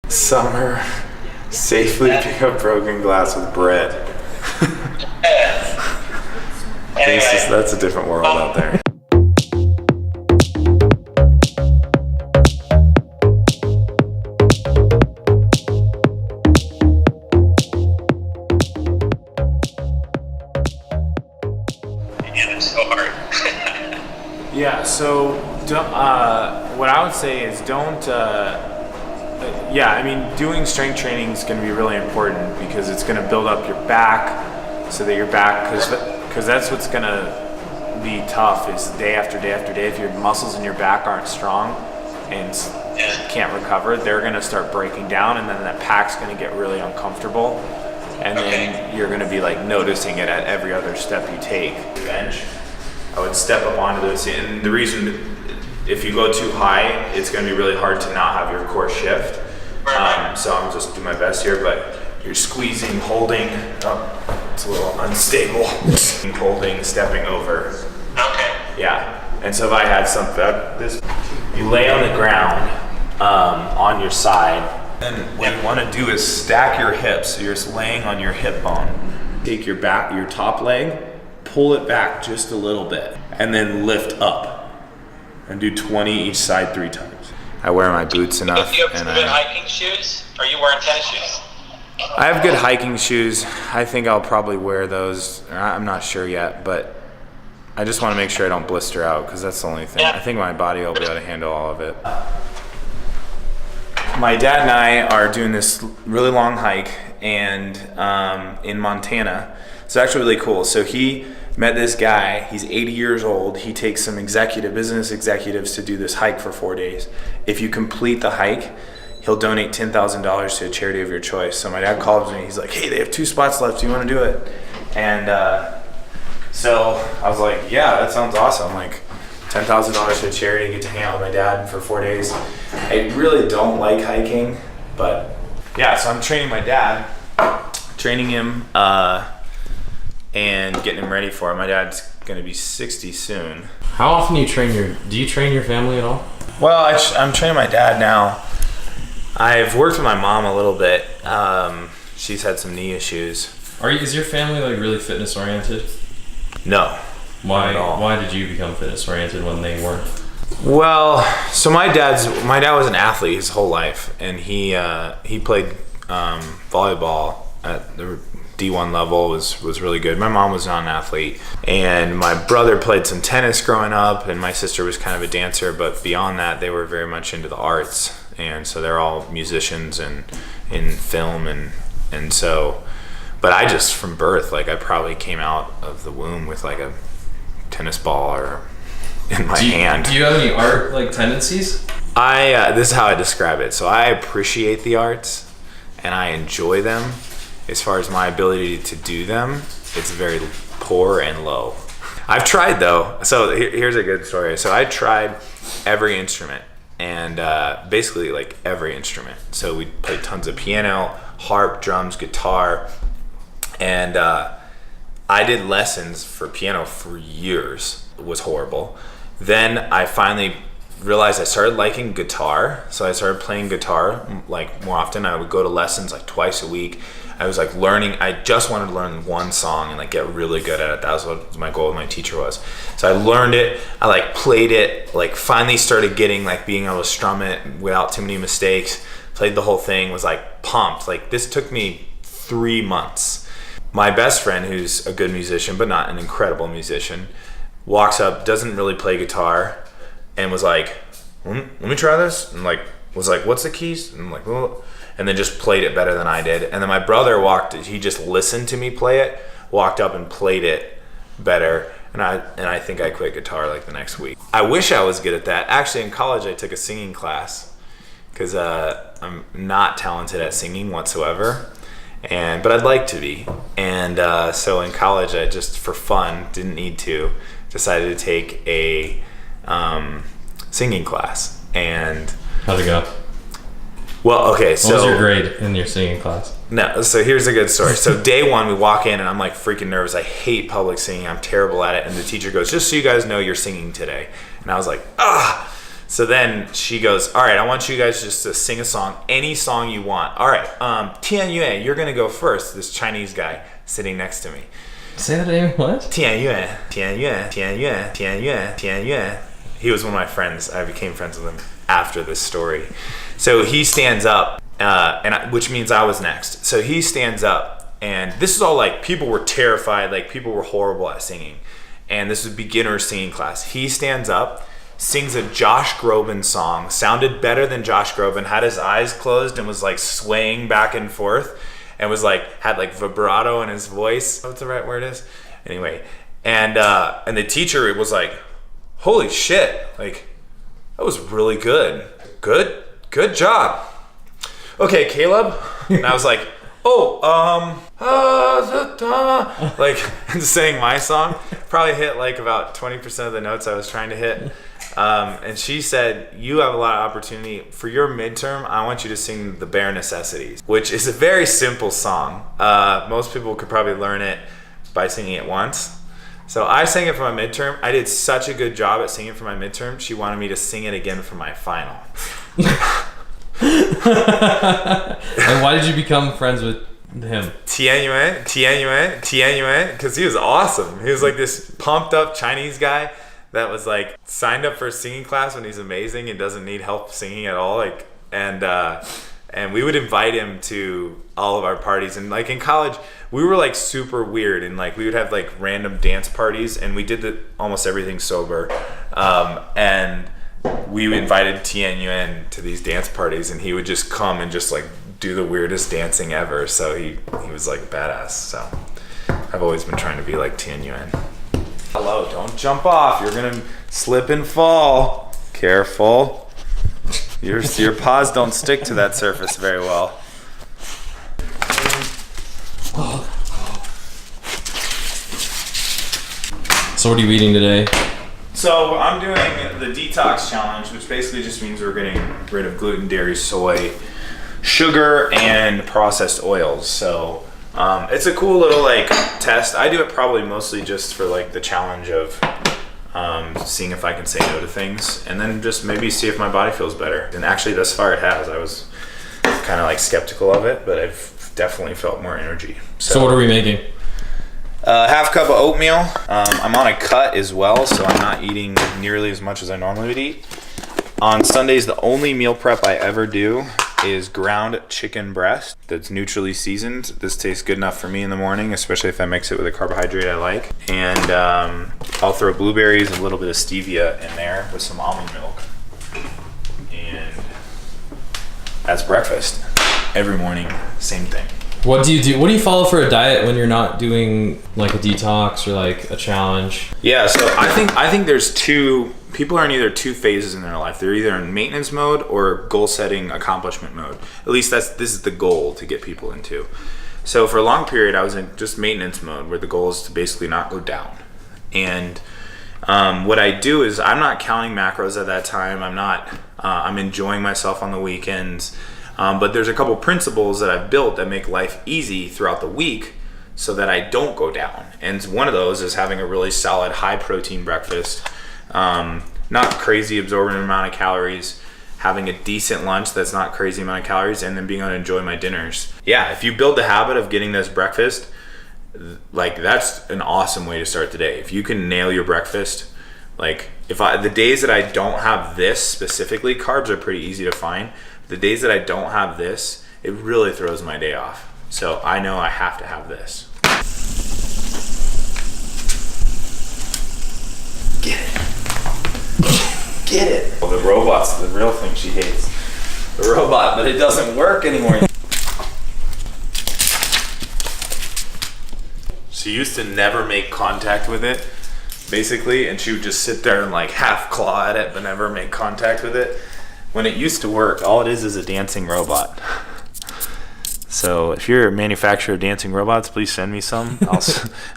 Sommer, safely pick up broken glass with bread. Anyway, That's a different world out there. yeah, it's so hard. Yeah, so what I would say is doing strength training is going to be really important because it's going to build up your back so that your back, because that's what's going to be tough is day after day after day. If your muscles in your back aren't strong and can't recover, they're going to start breaking down, and then that pack's going to get really uncomfortable, and then you're going to be like noticing it at every other step you take. Bench, I would step up onto this, and the reason, if you go too high, it's going to be really hard to not have your core shift. So I'm just doing my best here, but you're squeezing, holding. Oh, it's a little unstable. Holding, stepping over. Okay. Yeah. And so if I had something, you lay on the ground on your side. And what you want to do is stack your hips. So you're just laying on your hip bone. Take your top leg, pull it back just a little bit, and then lift up. And do 20 each side 3 times. I wear my boots enough. Do you have good hiking shoes? Or are you wearing tennis shoes? I have good hiking shoes. I think I'll probably wear those. I'm not sure yet, but I just want to make sure I don't blister out because that's the only thing. Yeah. I think my body will be able to handle all of it. My dad and I are doing this really long hike and in Montana. It's actually really cool. So he met this guy, he's 80 years old. He takes some business executives to do this hike for 4 days. If you complete the hike, he'll donate $10,000 to a charity of your choice. So my dad calls me, he's like, hey, they have 2 spots left, do you want to do it? And so I was like, yeah, that sounds awesome. Like $10,000 to a charity, get to hang out with my dad for 4 days. I really don't like hiking, but yeah, so I'm training my dad, training him, and getting him ready for it. My dad's gonna be 60 soon. How often do you train your family at all? Well, I'm training my dad now. I've worked with my mom a little bit. She's had some knee issues. Is your family like really fitness oriented? No. Why? Not at all. Why did you become fitness oriented when they weren't? Well, so my dad was an athlete his whole life, and he played volleyball at the D1 level, was really good. My mom was not an athlete, and my brother played some tennis growing up, and my sister was kind of a dancer, but beyond that they were very much into the arts, and so they're all musicians and in film, and so, but I just from birth, like I probably came out of the womb with like a tennis ball or in my hand. Do you have any art like tendencies? This is how I describe it. So I appreciate the arts and I enjoy them. As far as my ability to do them, it's very poor and low. I've tried though. So here's a good story. So I tried every instrument, and basically like every instrument. So we played tons of piano, harp, drums, guitar, and I did lessons for piano for years. It was horrible. Then I finally realized I started liking guitar, so I started playing guitar like more often. I would go to lessons like twice a week. I was like learning, I just wanted to learn one song and like get really good at it. That was what my goal with my teacher was. So I learned it, I like played it, like finally started getting like being able to strum it without too many mistakes, played the whole thing, was like pumped. Like this took me 3 months. My best friend, who's a good musician, but not an incredible musician, walks up, doesn't really play guitar, and was like, let me try this, and like was like, what's the keys? And I'm like, well, and then just played it better than I did. And then my brother he just listened to me play it, walked up and played it better, and I think I quit guitar like the next week. I wish I was good at that. Actually, in college I took a singing class because I'm not talented at singing whatsoever, but I'd like to be. And so in college I just, for fun, didn't need to, decided to take a singing class. And how'd it go? Well, okay, so... What was your grade in your singing class? No, so here's a good story. So day 1, we walk in, and I'm like freaking nervous. I hate public singing. I'm terrible at it. And the teacher goes, just so you guys know, you're singing today. And I was like, So then she goes, all right, I want you guys just to sing a song, any song you want. All right, Tian Yue, you're going to go first. This Chinese guy sitting next to me. Say that name, what? Tian Yue, Tian Yue, Tian Yue, Tian Yue, Tian Yue. He was one of my friends. I became friends with him after this story. So he stands up, which means I was next. So he stands up, and this is all like, people were terrified, like people were horrible at singing. And this is beginner singing class. He stands up, sings a Josh Groban song, sounded better than Josh Groban, had his eyes closed and was like swaying back and forth, and was like, had like vibrato in his voice. What's the right word is? Anyway, and the teacher was like, holy shit, like, that was really good. Good job. Okay, Caleb. And I was like, like saying my song. Probably hit like about 20% of the notes I was trying to hit. And she said, you have a lot of opportunity. For your midterm, I want you to sing The Bare Necessities, which is a very simple song. Most people could probably learn it by singing it once. So I sang it for my midterm. I did such a good job at singing for my midterm, she wanted me to sing it again for my final. And why did you become friends with him? Tian Yue, because he was awesome. He was like this pumped up Chinese guy that was like signed up for a singing class when he's amazing and doesn't need help singing at all. Like, and we would invite him to all of our parties. And like in college, we were like super weird, and like we would have like random dance parties, and we did almost everything sober. And we invited Tian Yuen to these dance parties, and he would just come and just like do the weirdest dancing ever. So he was like badass. So I've always been trying to be like Tian Yuen. Hello, don't jump off. You're gonna slip and fall. Careful. Your paws don't stick to that surface very well. So what are you eating today? So I'm doing the detox challenge, which basically just means we're getting rid of gluten, dairy, soy, sugar, and processed oils. So it's a cool little like test. I do it probably mostly just for like the challenge of seeing if I can say no to things, and then just maybe see if my body feels better. And actually thus far it has. I was kind of like skeptical of it, but I've definitely felt more energy. So what are we making? Half cup of oatmeal. I'm on a cut as well, so I'm not eating nearly as much as I normally would eat. On Sundays, the only meal prep I ever do is ground chicken breast that's neutrally seasoned. This tastes good enough for me in the morning, especially if I mix it with a carbohydrate I like. And I'll throw blueberries, a little bit of stevia in there with some almond milk. And that's breakfast. Every morning, same thing. What do you do? What do you follow for a diet when you're not doing like a detox or like a challenge? Yeah, so I think there's people are in either two phases in their life. They're either in maintenance mode or goal setting accomplishment mode. At least this is the goal to get people into. So for a long period, I was in just maintenance mode, where the goal is to basically not go down. And what I do is I'm not counting macros at that time. I'm enjoying myself on the weekends. But there's a couple principles that I've built that make life easy throughout the week so that I don't go down. And one of those is having a really solid high protein breakfast, not crazy absorbent amount of calories, having a decent lunch that's not crazy amount of calories, and then being able to enjoy my dinners. Yeah, if you build the habit of getting this breakfast, like that's an awesome way to start the day. If you can nail your breakfast, like the days that I don't have this specifically, carbs are pretty easy to find. The days that I don't have this, it really throws my day off. So I know I have to have this. Get it. Get it. Well, the robot's the real thing she hates. The robot, but it doesn't work anymore. She used to never make contact with it, basically, and she would just sit there and like half claw at it, but never make contact with it. When it used to work, all it is a dancing robot. So if you're a manufacturer of dancing robots, please send me some. I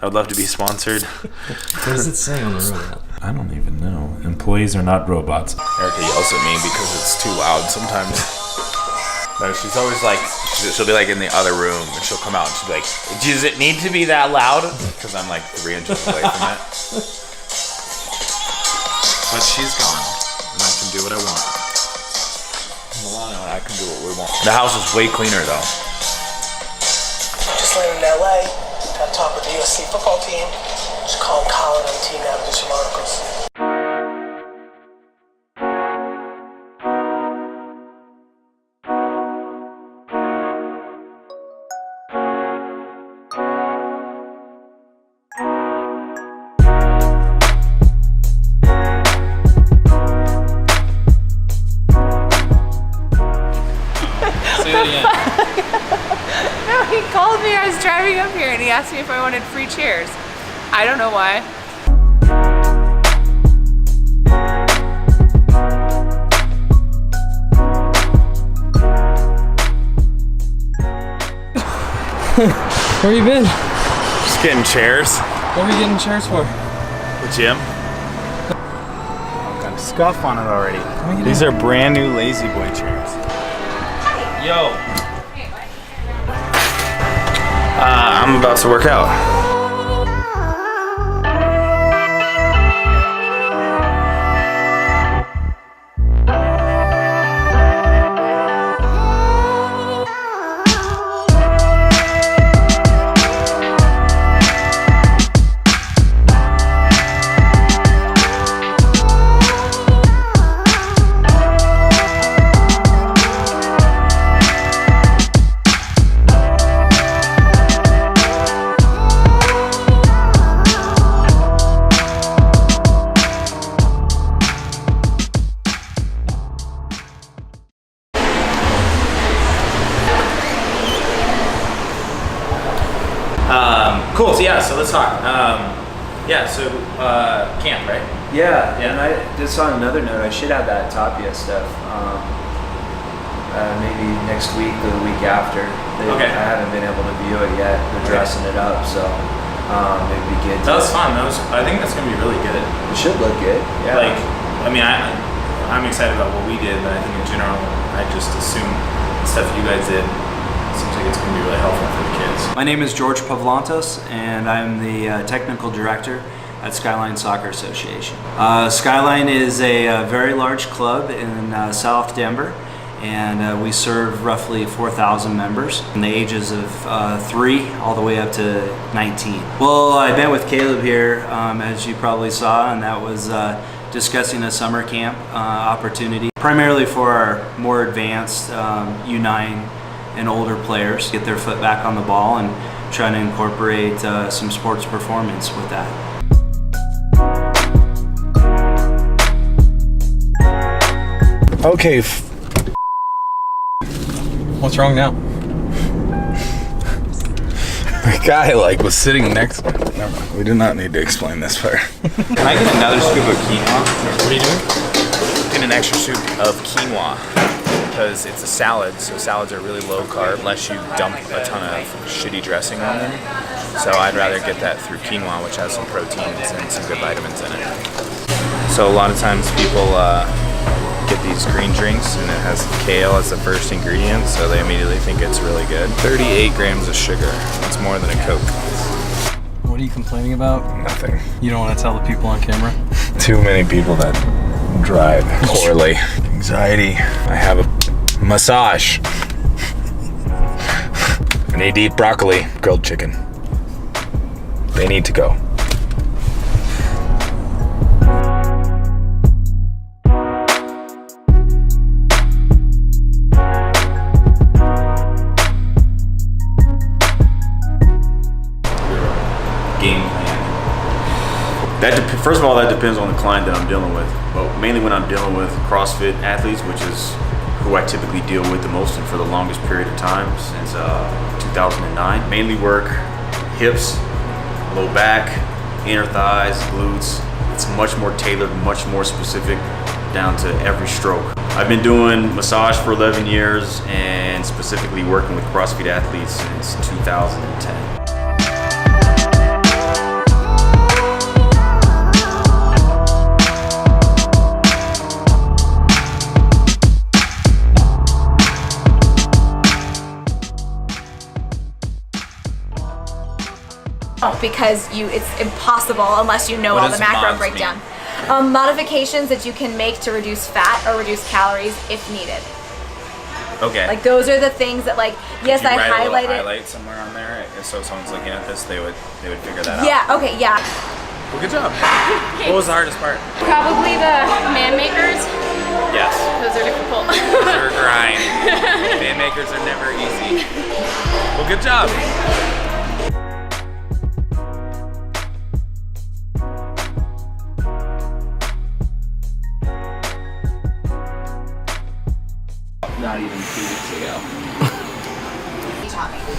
would love to be sponsored. What does it say on the robot? I don't even know. Employees are not robots. Erica yells at me because it's too loud sometimes. No, she's always like, she'll be like in the other room, and she'll come out and she'll be like, does it need to be that loud? Because I'm like 3 inches away from it. But she's gone. And I can can do what I want. Milano and I can do what we want. The house is way cleaner though. Just landed in LA. Got to talk with the USC football team. Just calling Colin on the team now to do some articles. Say that again. No, he called me. I was driving up here and he asked me if I wanted free chairs. I don't know why. Where you been? Just getting chairs. What are you getting chairs for? The gym. Got scuff on it already. These are brand new Lazy Boy chairs. Yo. I'm about to work out. Cool. So yeah. So let's talk. Camp, right? Yeah, and I just on another note, I should have that Tapia stuff. Maybe next week or the week after. Okay. I haven't been able to view it yet. They're dressing it up, so it'd be good. That was fun. I think that's gonna be really good. It should look good. Yeah. Like, I mean, I'm excited about what we did, but I think in general, I just assume the stuff you guys did seems like it's gonna be really helpful for the kids. My name is George Pavlantos, and I'm the technical director at Skyline Soccer Association. Skyline is a very large club in South Denver, and we serve roughly 4,000 members from the ages of 3 all the way up to 19. Well, I've been with Caleb here, as you probably saw, and that was discussing a summer camp opportunity, primarily for our more advanced U9 and older players, get their foot back on the ball and trying to incorporate some sports performance with that. Okay. What's wrong now? The guy was sitting next. Never mind. We do not need to explain this part. Can I get another scoop of quinoa? What are you doing? Get an extra scoop of quinoa because it's a salad, so salads are really low carb unless you dump a ton of shitty dressing on them. So I'd rather get that through quinoa, which has some proteins and some good vitamins in it. So a lot of times people get these green drinks and it has kale as the first ingredient, so they immediately think it's really good. 38 grams of sugar. That's more than a Coke. What are you complaining about? Nothing. You don't want to tell the people on camera? Too many people that drive poorly. Anxiety. I have a massage. I need to eat broccoli, grilled chicken. They need to go. Game plan. First of all, that depends on the client that I'm dealing with. But mainly when I'm dealing with CrossFit athletes, which is who I typically deal with the most and for the longest period of time since 2009. Mainly work hips, low back, inner thighs, glutes. It's much more tailored, much more specific down to every stroke. I've been doing massage for 11 years and specifically working with CrossFit athletes since 2010. Because it's impossible unless you know What all the does macro mods breakdown. Modifications that you can make to reduce fat or reduce calories if needed. Okay. Like those are the things that like, yes, I highlighted. Highlight somewhere on there, so if someone's looking at this, they would figure that out. Yeah, okay, yeah. Well, good job. What was the hardest part? Probably the man makers. Yes. Those are difficult. Those are a grind. Man makers are never easy. Well, good job. Not even 2 weeks ago.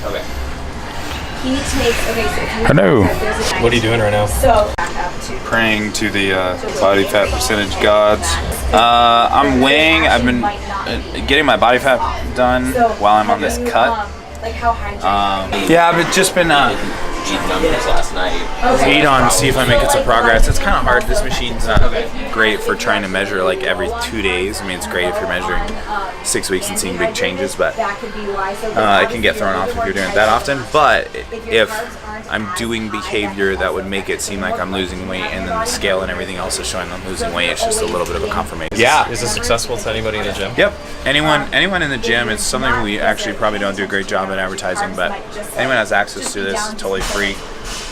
Okay. He takes, okay, so if you Hello. What are you doing right now? So back up to Praying to the body fat percentage gods. I'm weighing. I've been getting my body fat done while I'm on this cut. like how hygienic. Yeah, I've just been Eat numbers last night. eat on, see if I'm making some progress. It's kind of hard. This machine's not great for trying to measure like every 2 days. I mean, it's great if you're measuring 6 weeks and seeing big changes, but it can get thrown off if you're doing it that often. But if I'm doing behavior that would make it seem like I'm losing weight, and then the scale and everything else is showing I'm losing weight, it's just a little bit of a confirmation. Yeah. Is this accessible to anybody in the gym? Yep. Anyone in the gym. It's something we actually probably don't do a great job at advertising, but anyone has access to this, totally free.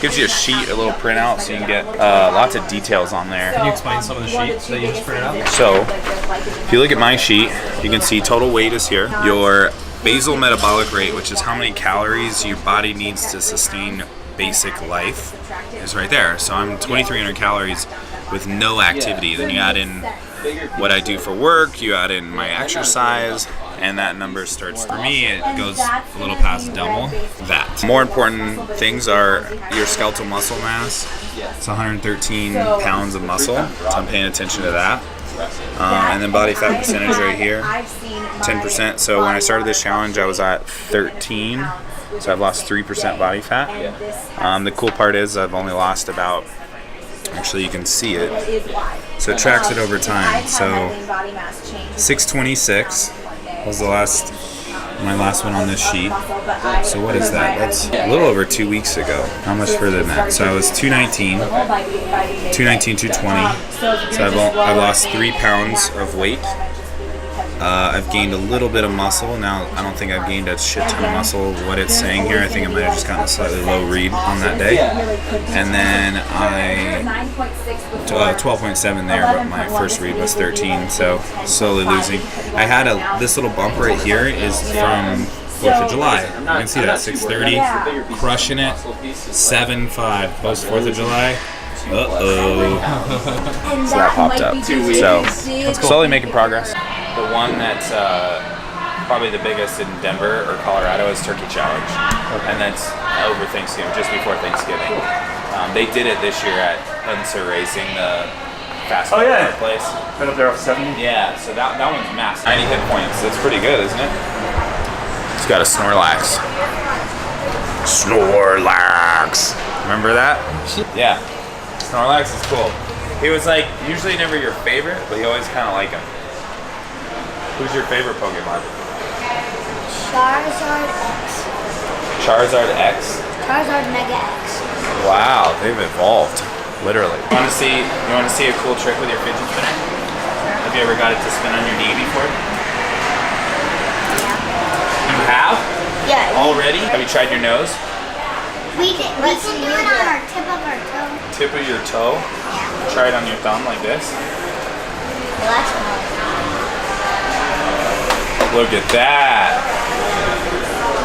Gives you a sheet, a little printout, so you can get lots of details on there. Can you explain some of the sheets that you just printed out? So, if you look at my sheet, you can see total weight is here. Your basal metabolic rate, which is how many calories your body needs to sustain basic life, is right there. So I'm 2,300 calories with no activity. Then you add in what I do for work, you add in my exercise, and that number starts, for me, it goes a little past double that. More important things are your skeletal muscle mass. It's 113 pounds of muscle, so I'm paying attention to that. And then body fat percentage right here, 10%. So when I started this challenge, I was at 13, so I've lost 3% body fat. The cool part is I've only lost about, actually you can see it, so it tracks it over time. So 626 was my last one on this sheet. So what is that? That's a little over 2 weeks ago. How much further than that? So I was 219, 220. So I've lost 3 pounds of weight. I've gained a little bit of muscle. Now, I don't think I've gained a shit ton of muscle. What it's saying here, I think I might have just gotten a slightly low read on that day. And then 12.7 there, but my first read was 13, so slowly losing. I had this little bump right here is from 4th of July. You can see that, 6:30, crushing it, 7:5, post 4th of July. Uh-oh. So that popped up. So, slowly making progress. The one that's probably the biggest in Denver or Colorado is Turkey Challenge. And that's over Thanksgiving, just before Thanksgiving. They did it this year at Hunter Racing, the fast food place. Been up there off 70? Yeah, so that one's massive. 90 hit points. That's pretty good, isn't it? It's got a Snorlax. Snorlax. Remember that? Yeah. Snorlax is cool. He was like usually never your favorite, but you always kind of like him. Who's your favorite Pokemon? Charizard X. Charizard X? Charizard Mega X. Wow, they've evolved, literally. You want to see a cool trick with your fidget spinner? Have you ever got it to spin on your knee before? You have? Yeah. Already? Have you tried your nose? We can do it on our tip of our toe. Tip of your toe? Yeah. Try it on your thumb like this. Well, that's cool. Look at that.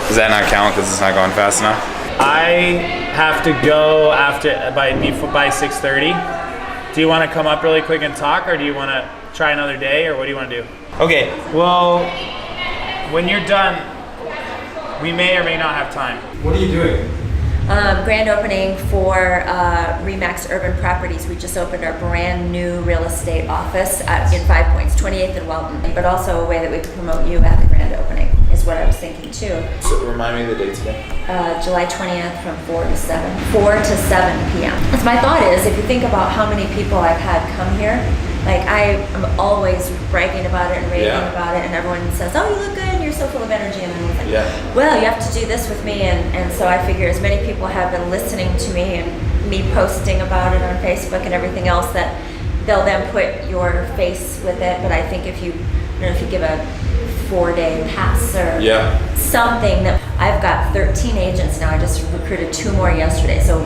Does that not count because it's not going fast enough? I have to go by 6:30. Do you want to come up really quick and talk, or do you want to try another day, or what do you want to do? Okay, well, when you're done, we may or may not have time. What are you doing? Grand opening for Remax Urban Properties. We just opened our brand new real estate office in 5 Points, 28th and Welton, but also a way that we could promote you at the grand opening is what I was thinking too. So remind me of the dates again. July 20th from 4 to 7 p.m. So my thought is, if you think about how many people I've had come here, like I am always bragging about it and raving about it, and everyone says, "Oh, you look good, and you're so full of energy," and I'm like, well, you have to do this with me, and so I figure as many people have been listening to me and me posting about it on Facebook and everything else, that they'll then put your face with it. But I think if you, I don't know if you give a 4-day pass or something. That I've got 13 agents now. I just recruited 2 more yesterday. So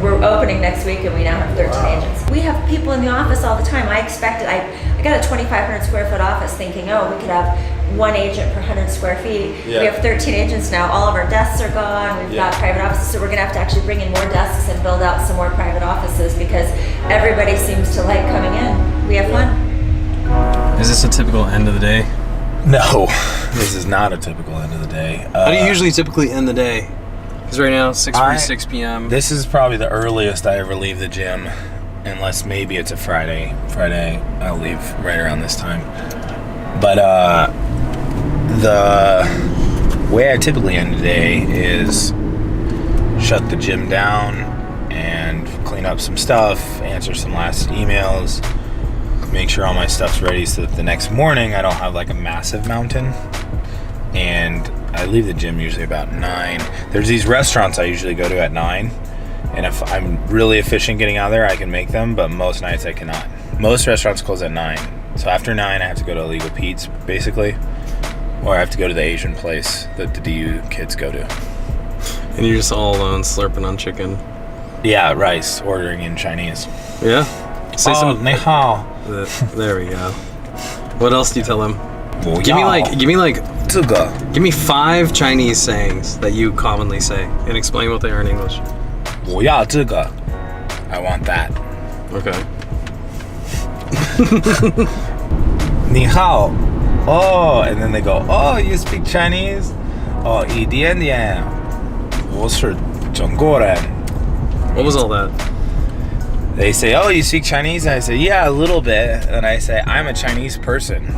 we're opening next week and we now have 13 agents. We have people in the office all the time. I expected, I got a 2,500 square foot office thinking, oh, we could have 1 agent per 100 square feet. We have 13 agents now. All of our desks are gone. We've got private offices. So we're gonna have to actually bring in more desks and build out some more private offices because everybody seems to like coming in. We have fun. Is this a typical end of the day? No, this is not a typical end of the day. How do you usually typically end the day? Because right now it's 6:46 p.m. This is probably the earliest I ever leave the gym, unless maybe it's a Friday. Friday, I'll leave right around this time. But the way I typically end the day is shut the gym down and clean up some stuff, answer some last emails, make sure all my stuff's ready so that the next morning I don't have like a massive mountain. And I leave the gym usually about 9. There's these restaurants I usually go to at 9. And if I'm really efficient getting out there, I can make them, but most nights I cannot. Most restaurants close at 9. So after 9, I have to go to Illegal Pete's, basically. Or I have to go to the Asian place that the DU kids go to. And you're just all alone slurping on chicken. Yeah, rice, ordering in Chinese. Yeah? Say some. Ni hao. There we go. What else do you tell them? Give me 5 Chinese sayings that you commonly say and explain what they are in English. 我要这个. I want that. Okay. 你好. Oh, and then they go, oh, you speak Chinese? Oh, 一点点. 我是中国人. What was all that? They say, oh, you speak Chinese? And I say, yeah, a little bit. And I say, I'm a Chinese person.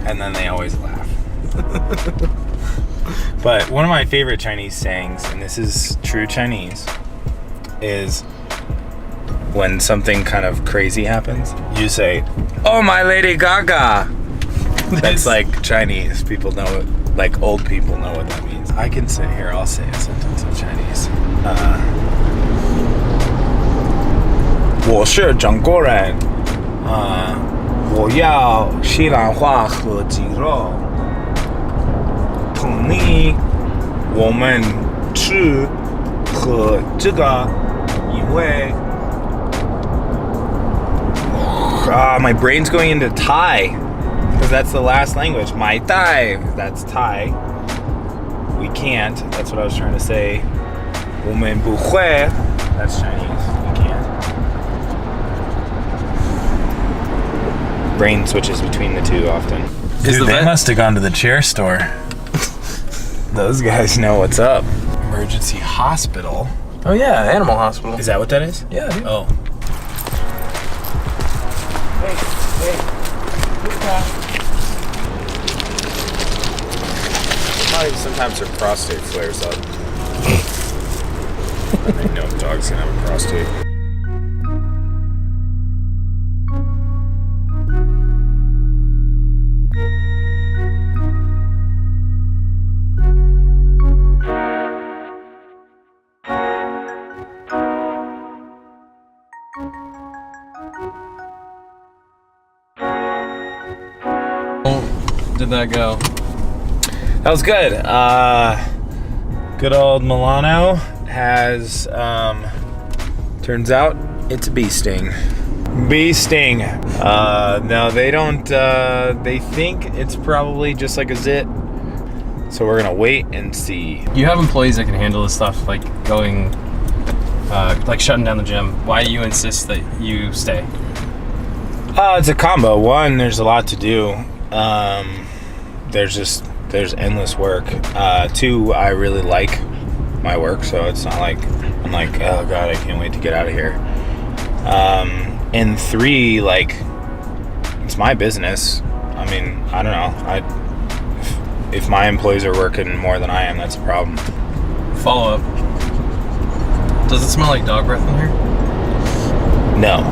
And then they always laugh. But one of my favorite Chinese sayings, and this is true Chinese, is when something kind of crazy happens, you say, oh, my Lady Gaga. That's like Chinese. People know it, like old people know what that means. I can sit here, I'll say a sentence in Chinese. 我是中国人，我要西兰花和鸡肉，同意我们吃和这个，因为my brain's going into Thai because that's the last language. My Thai, that's Thai. We can't. That's what I was trying to say. 我们不会. That's Chinese. We can't. Brain switches between the two often. Dude, they must have gone to the chair store. Those guys know what's up. Emergency hospital. Oh yeah, animal hospital. Is that what that is? Yeah, dude. Oh. Hey. Sometimes her prostate flares up. I know dogs can have a prostate. Did that go? That was good. Good old Milano has, turns out it's a bee sting. Bee sting. No, they don't, they think it's probably just like a zit. So we're gonna wait and see. You have employees that can handle this stuff, like going, like shutting down the gym. Why do you insist that you stay? It's a combo. One, there's a lot to do. There's endless work. 2, I really like my work, so it's not like I'm like, oh god, I can't wait to get out of here. And 3, like, it's my business. I mean, I don't know. If my employees are working more than I am, that's a problem. Follow up. Does it smell like dog breath in here? No.